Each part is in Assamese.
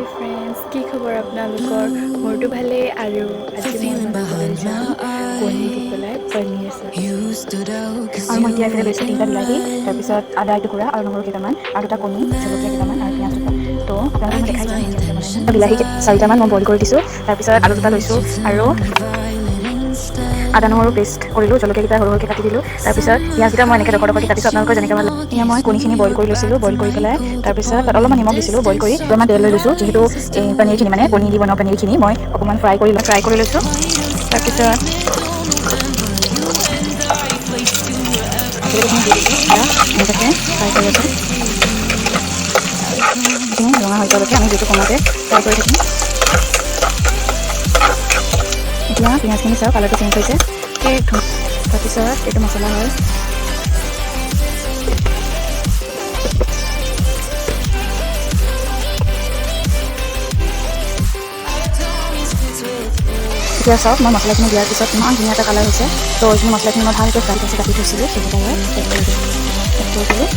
হাই ফ্ৰেণ্ডছ, কি খবৰ আপোনালোকৰ? মোৰতো ভালেই। আৰু আজি মই বনাবলৈ যাম কণী দি পেলাই পনীৰ চব্জি। আৰু মই এতিয়া এফালে লৈছোঁ 3টা বিলাহী, তাৰপিছত আদা এটুকুৰা আৰু নহৰু কেইটামান আৰু 2টা কণী, জলকীয়া কেইটামান আৰু পিঁয়াজ দুটা। তো আপোনালোকক মই দেখাইছোঁ মই কেনেকৈ বনাইছোঁ। বিলাহী 4টামান মই বইল কৰি দিছোঁ, তাৰপিছত আলু 2টা লৈছোঁ আৰু আদা নহৰু পেষ্ট কৰিলোঁ, জলকীয়াকেইটা সৰু সৰুকৈ কাটি দিলোঁ, তাৰপিছত পিঁয়াজকেইটা মই এনেকৈ ডোখৰ কাটিছোঁ আপোনালোকৰ যেনেকৈ ভাল লাগে। এতিয়া মই কণীখিনি বইল কৰি লৈছিলোঁ, বইল কৰি পেলাই তাৰপিছত তাত অলপমান নিমখ দিছিলোঁ, বইল কৰি অলপমান তেল লৈ লৈছোঁ, যিহেতু এই পনীৰখিনি মানে কণী দি বনোৱা পনীৰখিনি মই অকণমান ফ্ৰাই কৰি লৈছোঁ। তাৰপিছত জলকীয়াখিনি দি দিছোঁ, এতিয়া এনেকৈ ফ্ৰাই কৰি আছোঁ। এইখিনি ৰঙা হৈ যোৱালৈকে আমি যিটো কমতে ফ্ৰাই কৰি থাকিম। এতিয়া পিঁয়াজখিনি চাওক কালাৰটো চেঞ্জ হৈছে। তাৰপিছত এইটো মছলা হয়। এতিয়া চাওক মই মছলাখিনি দিয়াৰ পিছত ইমান ধুনীয়া এটা কালাৰ হৈছে। তো এইখিনি মছলাখিনি মই ভালকৈ ফ্ৰাই কৰি কাটি থৈছিলোঁ, সেইকেইটা এড কৰি দিলোঁ।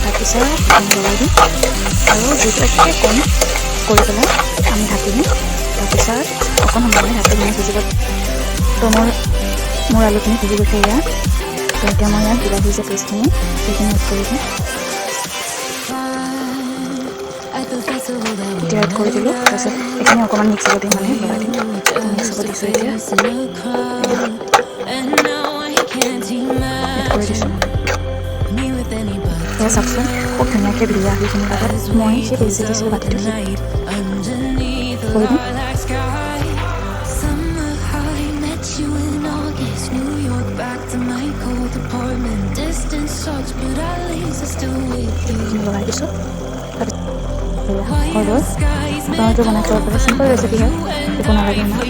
তাৰপিছত লগাই দিম আৰু যিটো একে কম কৰি পেলাই আমি ঢাকি দিম। তাৰপিছত অকণ সময় মানে ঢাকি দিম সিজিব। তো মোৰ আলুখিনি সিজি গৈছে এয়া। তো এতিয়া মই ইয়াত বিলাহী যে পেষ্টখিনি সেইখিনি এড কৰি দিম। এতিয়া এড কৰি দিলোঁ, তাৰপিছত এইখিনি অকণমান মিক্স হ'ব দিম, মানে লগাই দিম। মিক্স হ'ব দিছোঁ এতিয়া। এড কৰি দিছোঁ। এয়া চাওকচোন খুব ধুনীয়াকৈ বিলাহীখিনিৰ লগত মই সেই পেষ্ট দিছিলোঁ বাতিটো কৰি দিম। লগাই দিছোঁ। হৈ গ'ল। আপোনালোকে বনাই খাব পাৰে, চিম্পল ৰেচিপি হয়, একো নালাগে ইমান।